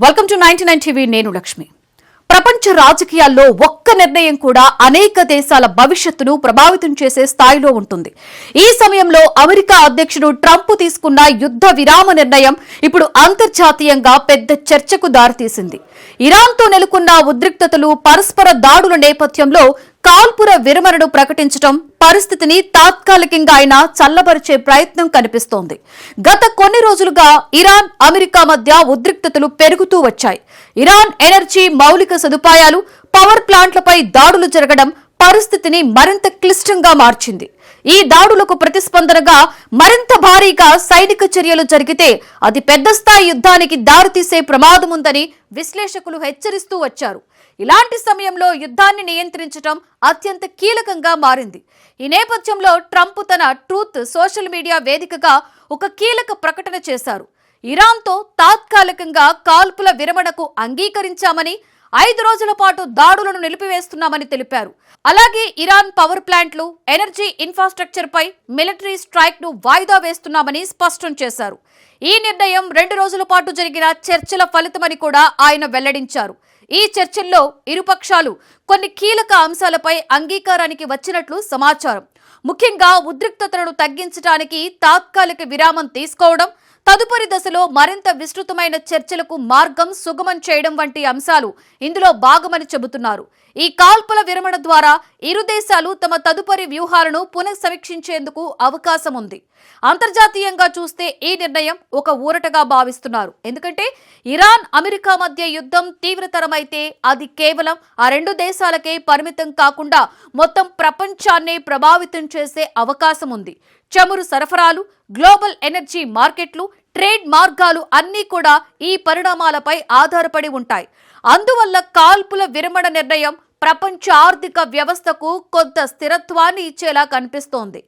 Welcome to 99 TV. నేను లక్ష్మి. ప్రపంచ రాజకీయాల్లో ఒక్క నిర్ణయం కూడా అనేక దేశాల భవిష్యత్తును ప్రభావితం చేసే స్థాయిలో ఉంటుంది. ఈ సమయంలో అమెరికా అధ్యక్షుడు ట్రంప్ తీసుకున్న యుద్ధ విరామ నిర్ణయం ఇప్పుడు అంతర్జాతీయంగా పెద్ద చర్చకు దారితీసింది. ఇరాన్తో నెలకొన్న ఉద్రిక్తతలు, పరస్పర దాడుల నేపథ్యంలో కాల్పుల విరమణను ప్రకటించడం పరిస్థితిని తాత్కాలికంగా అయినా చల్లబరిచే ప్రయత్నం కనిపిస్తోంది. గత కొన్ని రోజులుగా ఇరాన్, అమెరికా మధ్య ఉద్రిక్తతలు పెరుగుతూ వచ్చాయి. ఇరాన్ ఎనర్జీ మౌలిక సదుపాయాలు, పవర్ ప్లాంట్లపై దాడులు జరగడం పరిస్థితిని మరింత క్లిష్టంగా మార్చింది. ఈ దాడులకు ప్రతిస్పందనగా మరింత భారీగా సైనిక చర్యలు జరిగితే అది పెద్ద స్థాయి యుద్ధానికి దారితీసే ప్రమాదం ఉందని విశ్లేషకులు హెచ్చరిస్తూ వచ్చారు. ఇలాంటి సమయంలో యుద్ధాన్ని నియంత్రించడం అత్యంత కీలకంగా మారింది. ఈ నేపథ్యంలో ట్రంప్ తన ట్రూత్ సోషల్ మీడియా వేదికగా ఒక కీలక ప్రకటన చేశారు. ఇరాన్తో తాత్కాలికంగా కాల్పుల విరమణకు అంగీకరించామని, 5 రోజుల పాటు దాడులను నిలిపివేస్తున్నామని తెలిపారు. అలాగే ఇరాన్ పవర్ ప్లాంట్లు, ఎనర్జీ ఇన్ఫ్రాస్ట్రక్చర్ పై మిలిటరీ స్ట్రైక్ ను వాయిదా వేస్తున్నామని స్పష్టం చేశారు. ఈ నిర్ణయం 2 రోజుల పాటు జరిగిన చర్చల ఫలితమని కూడా ఆయన వెల్లడించారు. ఈ చర్చల్లో ఇరుపక్షాలు కొన్ని కీలక అంశాలపై అంగీకారానికి వచ్చినట్లు సమాచారం. ముఖ్యంగా ఉద్రిక్తతలను తగ్గించడానికి తాత్కాలిక విరామం తీసుకోవడం, తదుపరి దశలో మరింత విస్తృతమైన చర్చలకు మార్గం సుగమం చేయడం వంటి అంశాలు ఇందులో భాగమని చెబుతున్నారు. ఈ కాల్పుల విరమణ ద్వారా ఇరు దేశాలు తమ తదుపరి వ్యూహాలను పునఃసమీక్షించేందుకు అవకాశం ఉంది. అంతర్జాతీయంగా చూస్తే ఈ నిర్ణయం ఒక ఊరటగా భావిస్తున్నారు. ఎందుకంటే ఇరాన్, అమెరికా మధ్య యుద్ధం తీవ్రతరమైతే అది కేవలం ఆ 2 దేశాలకే పరిమితం కాకుండా మొత్తం ప్రపంచాన్నే ప్రభావితం చేసే అవకాశం ఉంది. చమురు సరఫరాలు, గ్లోబల్ ఎనర్జీ మార్కెట్లు, ట్రేడ్ మార్గాలు అన్నీ కూడా ఈ పరిణామాలపై ఆధారపడి ఉంటాయి. అందువల్ల కాల్పుల విరమణ నిర్ణయం ప్రపంచ ఆర్థిక వ్యవస్థకు కొంత స్థిరత్వాన్ని ఇచ్చేలా కనిపిస్తోంది.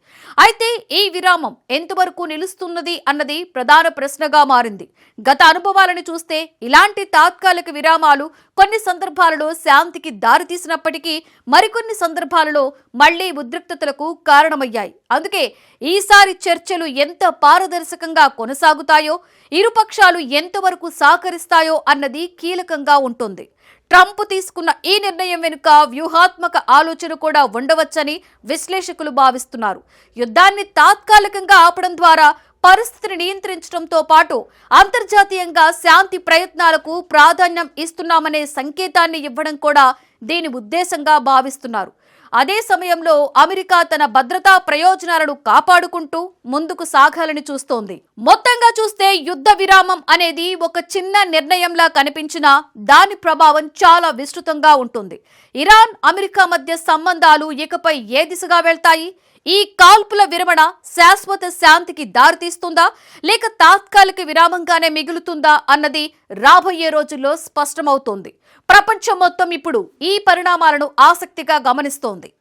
అయితే ఈ విరామం ఎంతవరకు నిలుస్తున్నది అన్నది ప్రధాన ప్రశ్నగా మారింది. గత అనుభవాలను చూస్తే ఇలాంటి తాత్కాలిక విరామాలు కొన్ని సందర్భాలలో శాంతికి దారితీసినప్పటికీ మరికొన్ని సందర్భాలలో మళ్లీ ఉద్రిక్తతలకు కారణమయ్యాయి. అందుకే ఈసారి చర్చలు ఎంత పారదర్శకంగా కొనసాగుతాయో, ఇరుపక్షాలు ఎంతవరకు సహకరిస్తాయో అన్నది కీలకంగా ఉంటుంది. ట్రంప్ తీసుకున్న ఈ నిర్ణయం వెనుక వ్యూహాత్మక ఆలోచన కూడా ఉండవచ్చని విశ్లేషకులు భావిస్తున్నారు. యుద్ధాన్ని తాత్కాలికంగా ఆపడం ద్వారా పరిస్థితిని నియంత్రించడంతో పాటు అంతర్జాతీయంగా శాంతి ప్రయత్నాలకు ప్రాధాన్యం ఇస్తున్నామనే సంకేతాన్ని ఇవ్వడం కూడా దీని ఉద్దేశంగా భావిస్తున్నారు. అదే సమయంలో అమెరికా తన భద్రతా ప్రయోజనాలను కాపాడుకుంటూ ముందుకు సాగాలని చూస్తోంది. మొత్తంగా చూస్తే యుద్ధ విరామం అనేది ఒక చిన్న నిర్ణయంలా కనిపించినా దాని ప్రభావం చాలా విస్తృతంగా ఉంటుంది. ఇరాన్, అమెరికా మధ్య సంబంధాలు ఇకపై ఏ దిశగా వెళ్తాయి? ఈ కాల్పుల విరమణ శాశ్వత శాంతికి దారితీస్తుందా, లేక తాత్కాలిక విరామంగానే మిగులుతుందా అన్నది రాబోయే రోజుల్లో స్పష్టమవుతోంది. ప్రపంచం మొత్తం ఇప్పుడు ఈ పరిణామాలను ఆసక్తిగా గమనిస్తోంది.